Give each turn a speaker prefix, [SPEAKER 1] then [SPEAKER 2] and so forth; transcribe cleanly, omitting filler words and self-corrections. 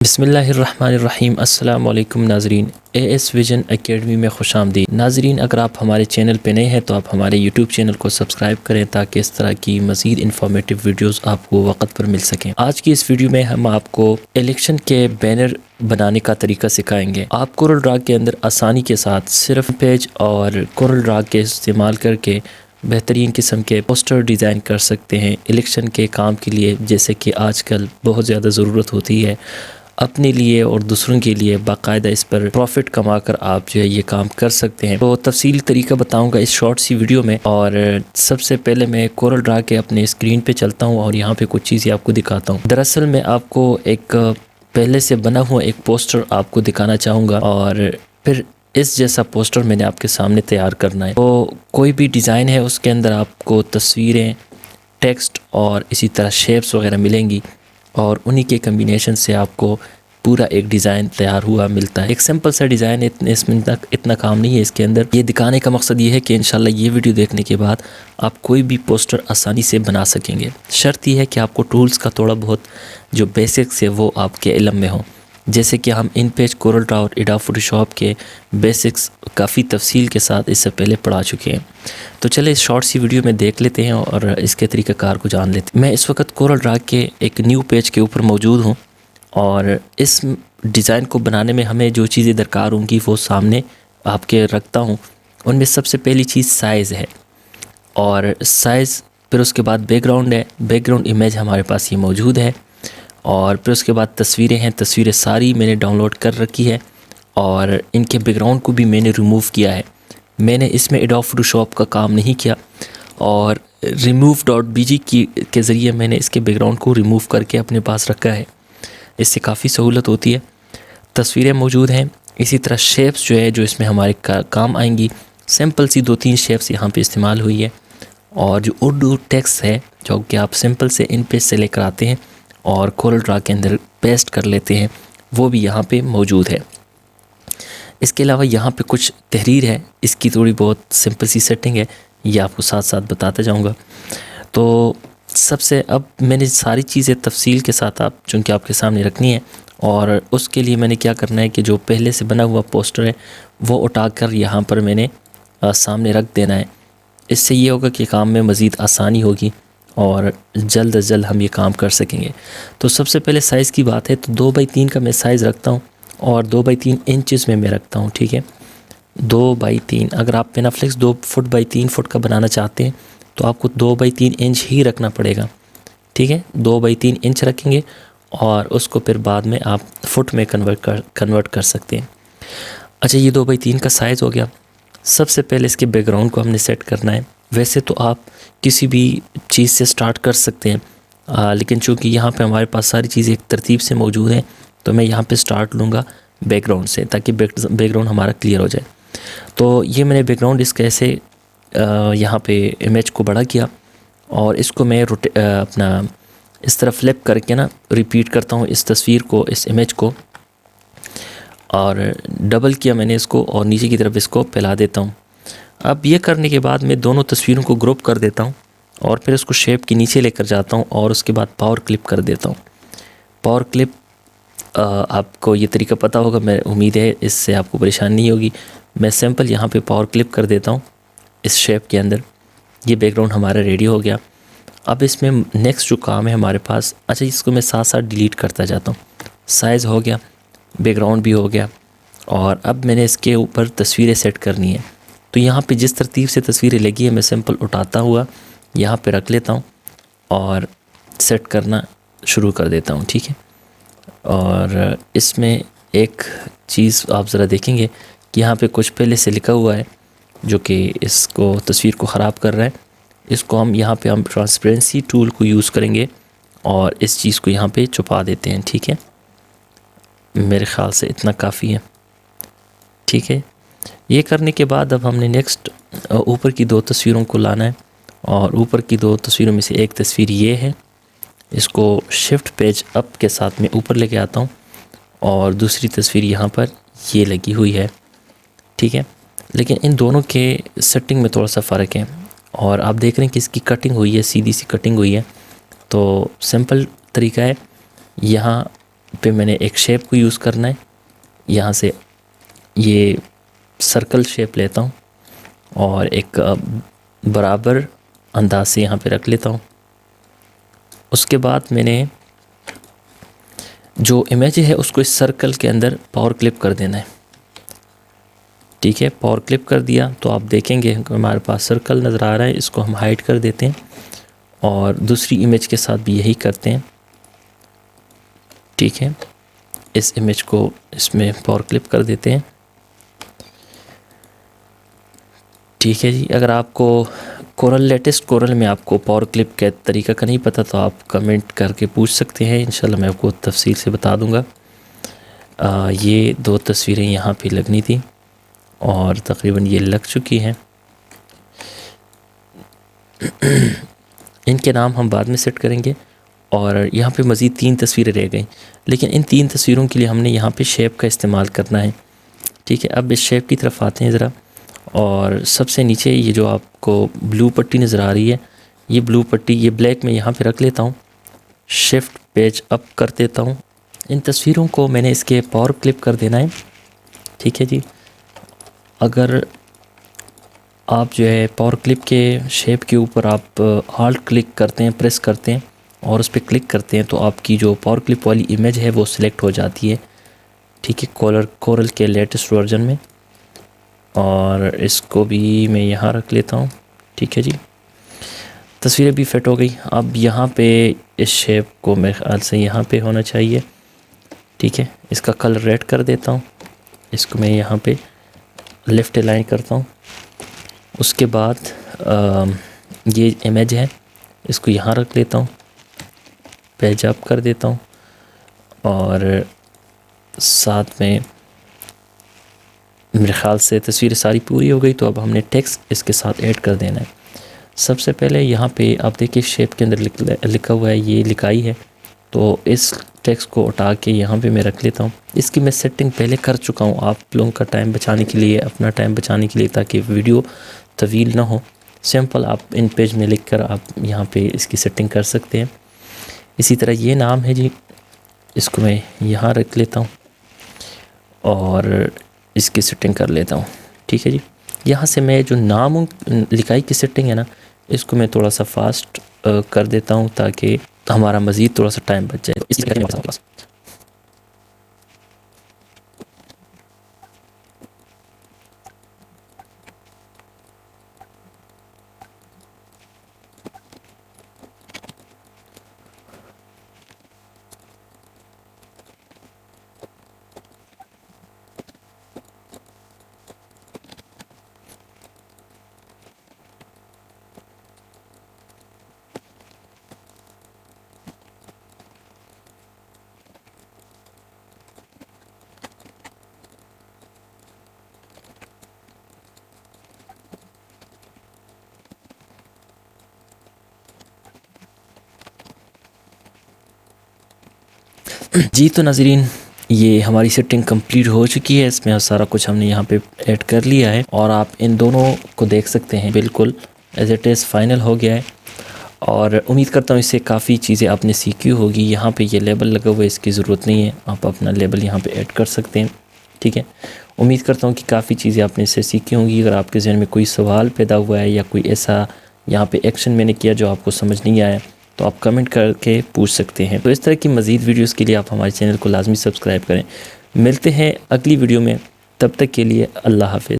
[SPEAKER 1] बिस्मिल्लाहिर्रहमानिर्रहीम। अस्सलाम वालेकुम नाजरीन, एएस विजन एकेडमी में खुशामदीद। नाजरीन, अगर आप हमारे चैनल पे नए हैं तो आप हमारे यूट्यूब चैनल को सब्सक्राइब करें ताकि इस तरह की मज़ीद इन्फॉर्मेटिव वीडियोस आपको वक्त पर मिल सकें। आज की इस वीडियो में हम आपको इलेक्शन के बैनर बनाने का तरीका सिखाएंगे। आप कोरल ड्रा के अंदर आसानी के साथ सिर्फ पेज और कोरल ड्रा के इस्तेमाल करके बेहतरीन किस्म के पोस्टर डिज़ाइन कर सकते हैं इलेक्शन के काम के लिए, जैसे कि आजकल बहुत ज़्यादा ज़रूरत होती है। अपने लिए और दूसरों के लिए बाकायदा इस पर प्रॉफिट कमा कर आप जो है ये काम कर सकते हैं। तो तफसीली तरीका बताऊंगा इस शॉर्ट सी वीडियो में। और सबसे पहले मैं कोरल ड्रा के अपने स्क्रीन पे चलता हूं और यहाँ पे कुछ चीज़ें आपको दिखाता हूं। दरअसल मैं आपको एक पहले से बना हुआ एक पोस्टर आपको दिखाना चाहूँगा और फिर इस जैसा पोस्टर मैंने आपके सामने तैयार करना है। तो कोई भी डिज़ाइन है उसके अंदर आपको तस्वीरें, टेक्स्ट और इसी तरह शेप्स वगैरह मिलेंगी और उन्हीं के कम्बिनेशन से आपको पूरा एक डिज़ाइन तैयार हुआ मिलता है। एक सिंपल सा डिज़ाइन है, इसमें इतना काम नहीं है इसके अंदर। ये दिखाने का मकसद ये है कि इंशाल्लाह ये वीडियो देखने के बाद आप कोई भी पोस्टर आसानी से बना सकेंगे। शर्त यह है कि आपको टूल्स का थोड़ा बहुत जो बेसिक्स है वो आपके इल्म में हो। जैसे कि हम इन पेज, कोरल ड्रा और एडोब फोटोशॉप के बेसिक्स काफ़ी तफसील के साथ इससे पहले पढ़ा चुके हैं। तो चले इस शॉर्ट सी वीडियो में देख लेते हैं और इसके तरीक़ाकार को जान लेते हैं। मैं इस वक्त कोरल ड्रा के एक न्यू पेज के ऊपर मौजूद हूँ और इस डिज़ाइन को बनाने में हमें जो चीज़ें दरकार होंगी वो सामने आपके रखता हूँ। उनमें सबसे पहली चीज़ साइज़ है और साइज़, फिर उसके बाद बैकग्राउंड है। बैकग्राउंड इमेज हमारे पास ये मौजूद है और फिर उसके बाद तस्वीरें हैं। तस्वीरें सारी मैंने डाउनलोड कर रखी है और इनके बैकग्राउंड को भी मैंने रिमूव किया है। मैंने इसमें एडोब फोटोशॉप का काम नहीं किया और remove.bg के ज़रिए मैंने इसके बैकग्राउंड को रिमूव करके अपने पास रखा है। इससे काफ़ी सहूलत होती है। तस्वीरें मौजूद हैं, इसी तरह शेप्स जो है जो इसमें हमारे काम आएंगी। सिंपल सी 2-3 शेप्स यहाँ पे इस्तेमाल हुई है और जो उर्दू टेक्स्ट है जो कि आप सिंपल से इन पेज से लेकर आते हैं और कोरल ड्रा के अंदर पेस्ट कर लेते हैं, वो भी यहाँ पे मौजूद है। इसके अलावा यहाँ पे कुछ तहरीर है, इसकी थोड़ी बहुत सिंपल सी सेटिंग है, ये आपको साथ साथ बताता जाऊँगा। तो सबसे अब मैंने सारी चीज़ें तफसील के साथ आप चूँकि आपके सामने रखनी है और उसके लिए मैंने क्या करना है कि जो पहले से बना हुआ पोस्टर है वो उठाकर यहाँ पर मैंने सामने रख देना है। इससे ये होगा कि काम में मज़ीद आसानी होगी और जल्द अज जल्द हम ये काम कर सकेंगे। तो सबसे पहले साइज़ की बात है तो 2x3 का मैं साइज़ रखता हूँ और 2x3 इंचज़ में मैं रखता हूँ। ठीक है, 2x3। अगर आप पेनाफ्लेक्स 2 फुट बाई 3 फुट का बनाना चाहते हैं तो आपको 2x3 इंच ही रखना पड़ेगा। ठीक है, 2x3 इंच रखेंगे और उसको फिर बाद में आप फुट में कन्वर्ट कर सकते हैं। अच्छा, ये 2x3 का साइज़ हो गया। सबसे पहले इसके बैकग्राउंड को हमने सेट करना है। वैसे तो आप किसी भी चीज़ से स्टार्ट कर सकते हैं, लेकिन चूँकि यहाँ पे हमारे पास सारी चीज़ें एक तरतीब से मौजूद हैं तो मैं यहाँ पे स्टार्ट लूँगा बैकग्राउंड से, ताकि बैकग्राउंड हमारा क्लियर हो जाए। तो ये मैंने बैकग्राउंड इसका ऐसे यहाँ पे इमेज को बड़ा किया और इसको मैं अपना इस तरह फ्लिप करके ना रिपीट करता हूँ इस तस्वीर को, इस इमेज को, और डबल किया मैंने इसको और नीचे की तरफ इसको फैला देता हूँ। अब ये करने के बाद मैं दोनों तस्वीरों को ग्रुप कर देता हूँ और फिर इसको शेप के नीचे लेकर जाता हूँ और उसके बाद पावर क्लिप कर देता हूँ। पावर क्लिप आपको ये तरीका पता होगा, मैं उम्मीद है इससे आपको परेशानी नहीं होगी। मैं सिंपल यहाँ पे पावर क्लिप कर देता हूँ इस शेप के अंदर। ये बैकग्राउंड हमारा रेडी हो गया। अब इसमें नेक्स्ट जो काम है हमारे पास, अच्छा इसको मैं साथ साथ डिलीट करता जाता हूँ। साइज़ हो गया, बैकग्राउंड भी हो गया और अब मैंने इसके ऊपर तस्वीरें सेट करनी है। तो यहाँ पे जिस तरतीब से तस्वीरें लगी है मैं सिंपल उठाता हुआ यहाँ पे रख लेता हूँ और सेट करना शुरू कर देता हूँ। ठीक है, और इसमें एक चीज़ आप ज़रा देखेंगे कि यहाँ पे कुछ पहले से लिखा हुआ है जो कि इसको तस्वीर को ख़राब कर रहा है। इसको हम यहाँ पे हम ट्रांसपेरेंसी टूल को यूज़ करेंगे और इस चीज़ को यहाँ पे छुपा देते हैं। ठीक है, मेरे ख़्याल से इतना काफ़ी है। ठीक है, ये करने के बाद अब हमने नेक्स्ट ऊपर की 2 तस्वीरों को लाना है और ऊपर की 2 तस्वीरों में से एक तस्वीर ये है। इसको शिफ्ट पेज अप के साथ में ऊपर लेके आता हूँ और दूसरी तस्वीर यहाँ पर ये लगी हुई है। ठीक है, लेकिन इन दोनों के सेटिंग में थोड़ा सा फ़र्क है और आप देख रहे हैं कि इसकी कटिंग हुई है, सीधी सी कटिंग हुई है। तो सिंपल तरीका है, यहाँ पे मैंने एक शेप को यूज़ करना है। यहाँ से ये सर्कल शेप लेता हूँ और एक बराबर अंदाज से यहाँ पे रख लेता हूँ। उसके बाद मैंने जो इमेज है उसको इस सर्कल के अंदर पावर क्लिप कर देना है। ठीक है, पावर क्लिप कर दिया तो आप देखेंगे हमारे पास सर्कल नज़र आ रहा है। इसको हम हाइड कर देते हैं और दूसरी इमेज के साथ भी यही करते हैं। ठीक है, इस इमेज को इसमें पावर क्लिप कर देते हैं। ठीक है जी, अगर आपको कोरल लेटेस्ट कोरल में आपको पावर क्लिप के तरीका का नहीं पता तो आप कमेंट करके पूछ सकते हैं, इंशाल्लाह मैं आपको तफसील से बता दूंगा। ये 2 तस्वीरें यहाँ पे लगनी थी और तकरीबन ये लग चुकी हैं। इनके नाम हम बाद में सेट करेंगे। और यहाँ पे मज़ीद 3 तस्वीरें रह गई, लेकिन इन 3 तस्वीरों के लिए हमने यहाँ पे शेप का इस्तेमाल करना है। ठीक है, अब इस शेप की तरफ आते हैं ज़रा। और सबसे नीचे ये जो आपको ब्लू पट्टी नज़र आ रही है, ये ब्लू पट्टी ये ब्लैक में यहाँ पे रख लेता हूँ। शिफ्ट पेज अप कर देता हूँ। इन तस्वीरों को मैंने इसके पावर क्लिप कर देना है। ठीक है जी, अगर आप जो है पावर क्लिप के शेप के ऊपर आप ऑल्ट क्लिक करते हैं, प्रेस करते हैं और उस पर क्लिक करते हैं तो आपकी जो पावर क्लिप वाली इमेज है वो सिलेक्ट हो जाती है। ठीक है, कोरल के लेटेस्ट वर्जन में। और इसको भी मैं यहाँ रख लेता हूँ। ठीक है जी, तस्वीरें भी फिट हो गई। अब यहाँ पे इस शेप को मेरे ख्याल से यहाँ पे होना चाहिए। ठीक है, इसका कलर रेड कर देता हूँ। इसको मैं यहाँ पे लेफ़्ट अलाइन करता हूँ। उसके बाद ये इमेज है, इसको यहाँ रख लेता हूँ, पेज अप कर देता हूँ और साथ में मेरे ख़्याल से तस्वीर सारी पूरी हो गई। तो अब हमने टेक्स्ट इसके साथ ऐड कर देना है। सबसे पहले यहाँ पे आप देखिए शेप के अंदर लिखा हुआ है, ये लिखाई है, तो इस टेक्स्ट को उठा के यहाँ पे मैं रख लेता हूँ। इसकी मैं सेटिंग पहले कर चुका हूँ आप लोगों का टाइम बचाने के लिए, अपना टाइम बचाने के लिए, ताकि वीडियो तवील ना हो। सिंपल आप इन पेज में लिख कर आप यहाँ पे इसकी सेटिंग कर सकते हैं। इसी तरह ये नाम है जी, इसको मैं यहाँ रख लेता हूँ और इसकी सेटिंग कर लेता हूँ। ठीक है जी, यहाँ से मैं जो नाम लिखाई की सेटिंग है ना, इसको मैं थोड़ा सा फास्ट कर देता हूँ ताकि हमारा मज़ीद थोड़ा सा टाइम बच जाए। इसी तरह जी, तो नाज़रीन ये हमारी सेटिंग कंप्लीट हो चुकी है। इसमें सारा कुछ हमने यहाँ पे ऐड कर लिया है और आप इन दोनों को देख सकते हैं, बिल्कुल एज इट इज़ फाइनल हो गया है। और उम्मीद करता हूँ इससे काफ़ी चीज़ें आपने सीखी होगी। यहाँ पे ये लेबल लगा हुआ है, इसकी ज़रूरत नहीं है, आप अपना लेबल यहाँ पे ऐड कर सकते हैं। ठीक है, उम्मीद करता हूँ कि काफ़ी चीज़ें आपने इससे सीखी होंगी। अगर आपके जहन में कोई सवाल पैदा हुआ है या कोई ऐसा यहाँ पे एक्शन मैंने किया जो आपको समझ नहीं आया, तो आप कमेंट करके पूछ सकते हैं। तो इस तरह की मज़ीद वीडियोस के लिए आप हमारे चैनल को लाजमी सब्सक्राइब करें। मिलते हैं अगली वीडियो में, तब तक के लिए अल्लाह हाफ़िज़।